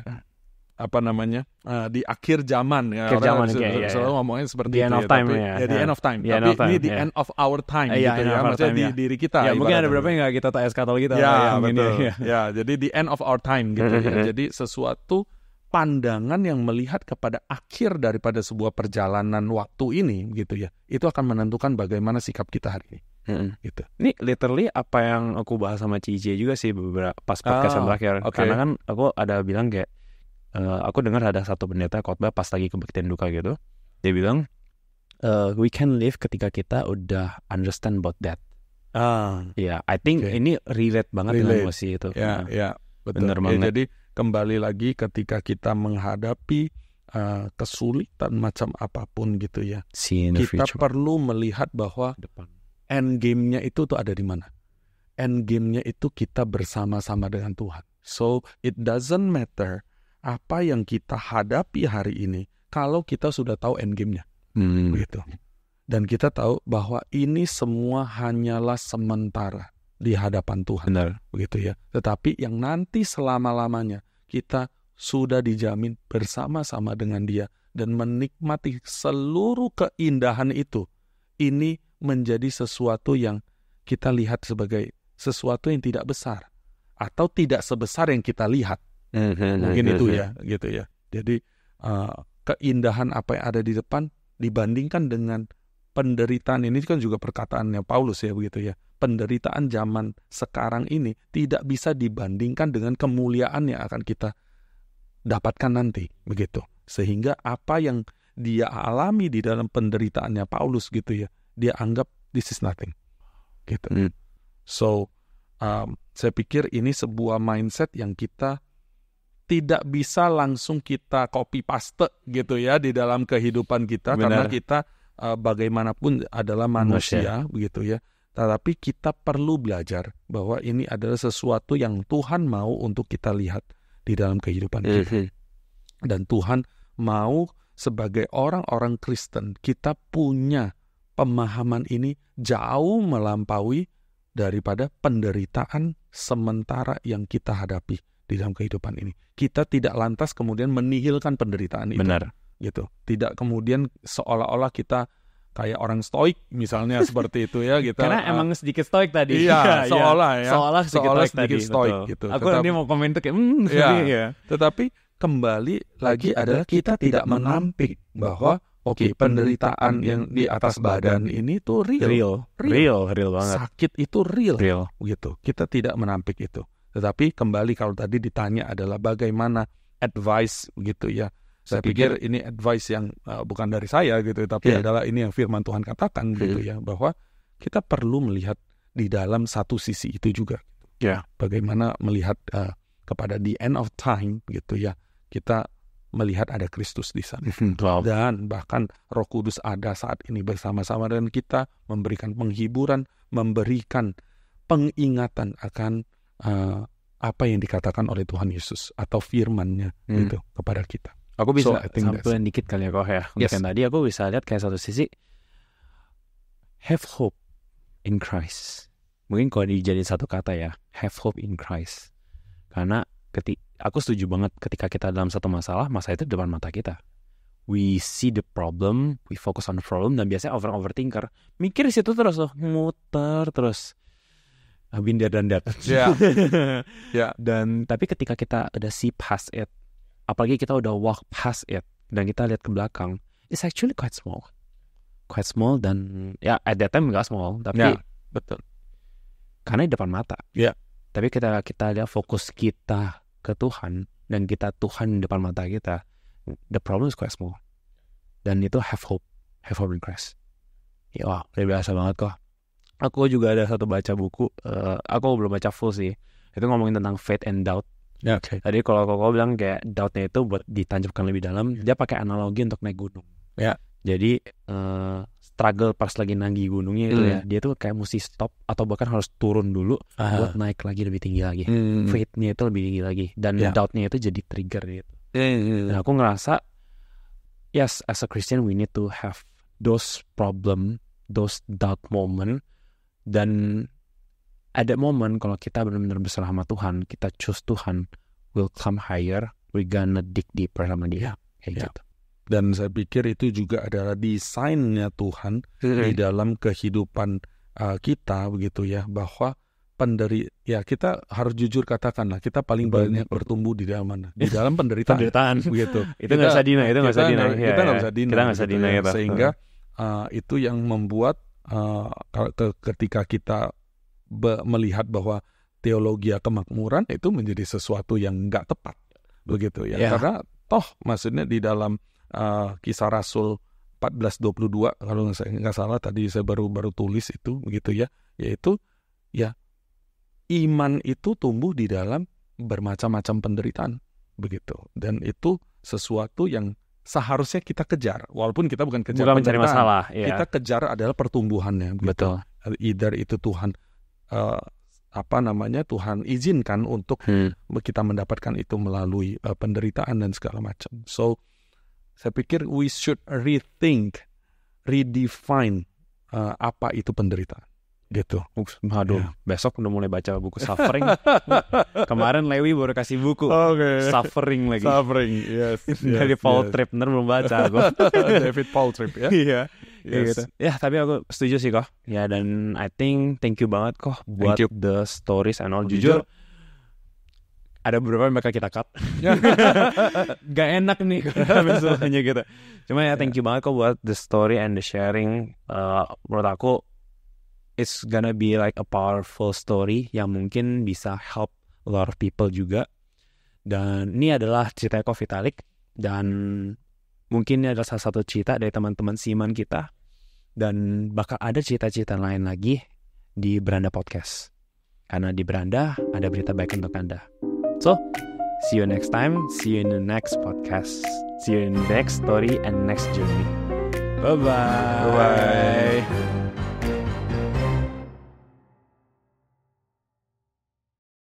Apa namanya di akhir zaman ya, orang selalu ngomongin seperti the end of time, the end of time, tapi ini the end of our time gitu ya, maksudnya di diri kita. Mungkin ada beberapa yang nggak kita tahu eskatologi gitu. Betul. Jadi the end of our time gitu ya. Jadi sesuatu pandangan yang melihat kepada akhir daripada sebuah perjalanan waktu ini gitu ya, itu akan menentukan bagaimana sikap kita hari ini. Gitu. Ini literally apa yang aku bahas sama Cici juga sih beberapa pas podcast yang terakhir. Karena kan aku ada bilang kayak aku dengar ada satu pendeta khotbah pas lagi kebaktian duka gitu. Dia bilang we can live ketika kita udah understand about that. I think ini relate banget dengan emosi itu. Betul. Bener banget. Jadi kembali lagi ketika kita menghadapi kesulitan macam apapun gitu ya, kita perlu melihat bahwa end game-nya itu tuh ada di mana. End game-nya itu kita bersama-sama dengan Tuhan. So it doesn't matter apa yang kita hadapi hari ini kalau kita sudah tahu end game-nya. Begitu. Dan kita tahu bahwa ini semua hanyalah sementara di hadapan Tuhan. Benar. Begitu ya. Tetapi yang nanti selama-lamanya kita sudah dijamin bersama-sama dengan Dia dan menikmati seluruh keindahan itu. Ini menjadi sesuatu yang kita lihat sebagai sesuatu yang tidak besar atau tidak sebesar yang kita lihat. Mungkin itu ya, gitu ya. Jadi keindahan apa yang ada di depan dibandingkan dengan penderitaan ini kan juga perkataannya Paulus ya begitu ya. Penderitaan zaman sekarang ini tidak bisa dibandingkan dengan kemuliaan yang akan kita dapatkan nanti, begitu. Sehingga apa yang dia alami di dalam penderitaannya Paulus gitu ya, dia anggap this is nothing, gitu. So saya pikir ini sebuah mindset yang kita tidak bisa langsung kita copy paste gitu ya di dalam kehidupan kita. Benar. Karena kita bagaimanapun adalah manusia begitu ya. Tetapi kita perlu belajar bahwa ini adalah sesuatu yang Tuhan mau untuk kita lihat di dalam kehidupan kita. Dan Tuhan mau sebagai orang-orang Kristen kita punya pemahaman ini jauh melampaui daripada penderitaan sementara yang kita hadapi di dalam kehidupan ini. Kita tidak lantas kemudian menihilkan penderitaan itu. Benar. Gitu. Tidak kemudian seolah-olah kita kayak orang stoik misalnya seperti itu ya kita. Karena emang sedikit stoik tadi. Iya, seolah ya. Seolah sedikit stoik betul. gitu. Aku nanti mau komen tuh kayak Tetapi kembali lagi adalah kita tidak menampik bahwa penderitaan yang di atas badan ini tuh real banget. Sakit itu real. Gitu. Kita tidak menampik itu. Tetapi kembali kalau tadi ditanya adalah bagaimana advice gitu ya. Saya pikir ini advice yang bukan dari saya gitu, tapi adalah ini yang firman Tuhan katakan gitu ya, bahwa kita perlu melihat di dalam satu sisi itu juga. Bagaimana melihat kepada the end of time gitu ya, kita melihat ada Kristus di sana. Dan bahkan Roh Kudus ada saat ini bersama-sama dengan kita, memberikan penghiburan, memberikan pengingatan akan apa yang dikatakan oleh Tuhan Yesus atau firman-Nya gitu kepada kita. Aku bisa sampein dikit kali ya kok ya. Untuk yang tadi aku bisa lihat kayak satu sisi have hope in Christ. Mungkin kalau dijadiin satu kata ya, have hope in Christ. Karena aku setuju banget ketika kita dalam satu masalah itu di depan mata kita. We see the problem, we focus on the problem, dan biasanya overthinker mikir di situ terus loh, muter terus. Binder dan dat. Dan tapi ketika kita udah see past it, apalagi kita udah walk past it dan kita lihat ke belakang, it's actually quite small dan ya at that time nggak small, tapi betul karena di depan mata. Tapi kita lihat fokus kita ke Tuhan dan Tuhan di depan mata kita, the problem is quite small. Dan itu have hope in Christ. Udah biasa banget kok. Aku juga ada satu baca buku, aku belum baca full sih. Itu ngomongin tentang faith and doubt. Tadi kalau Koko bilang kayak doubtnya itu buat ditancapkan lebih dalam, dia pakai analogi untuk naik gunung. Jadi struggle pas lagi nanggi gunungnya itu ya, dia tuh kayak mesti stop atau bahkan harus turun dulu buat naik lagi lebih tinggi lagi. Faith-nya itu lebih tinggi lagi dan doubt-nya itu jadi trigger gitu. Dan aku ngerasa yes, as a Christian we need to have those problem, those doubt moment, dan ada momen kalau kita benar-benar berserah sama Tuhan, kita choose Tuhan, will come higher, we gonna dig deeper sama dia, kayak gitu. Dan saya pikir itu juga adalah desainnya Tuhan di dalam kehidupan kita begitu ya, bahwa kita harus jujur katakanlah kita paling banyak bertumbuh di dalam mana? Di dalam penderitaan begitu. Itu nggak bisa dina, kita nggak bisa dina, gitu. Sehingga itu yang membuat ketika kita melihat bahwa teologi kemakmuran itu menjadi sesuatu yang nggak tepat begitu ya. Karena toh maksudnya di dalam Kisah Rasul 14:22 kalau saya nggak salah, tadi saya baru tulis itu begitu ya, yaitu ya iman itu tumbuh di dalam bermacam-macam penderitaan begitu, dan itu sesuatu yang seharusnya kita kejar, walaupun kita bukan mencari masalah, kita kejar adalah pertumbuhannya begitu. Betul. Either itu Tuhan Tuhan izinkan untuk kita mendapatkan itu melalui penderitaan dan segala macam. So saya pikir we should redefine apa itu penderitaan gitu. Besok udah mulai baca buku Suffering. Kemarin Lewi baru kasih buku Suffering lagi. Yes. Dari Paul Tripp, belum baca aku. David Paul Tripp ya. Iya. Gitu. Ya, tapi aku setuju sih kok. Ya, dan I think thank you banget kok buat the stories and all. Jujur ada beberapa yang bakal kita cut. Gak enak nih habis semuanya gitu. Cuma ya thank you banget kok buat the story and the sharing. Menurut aku it's gonna be like a powerful story yang mungkin bisa help a lot of people juga. Dan ini adalah cerita Eko Vitalik, dan mungkin ini adalah salah satu cerita dari teman-teman Siman kita, dan bakal ada cerita-cerita lain lagi di Beranda Podcast, karena di Beranda ada berita baik untuk Anda. So, see you next time, see you in the next podcast, see you in the next story and next journey. Bye-bye.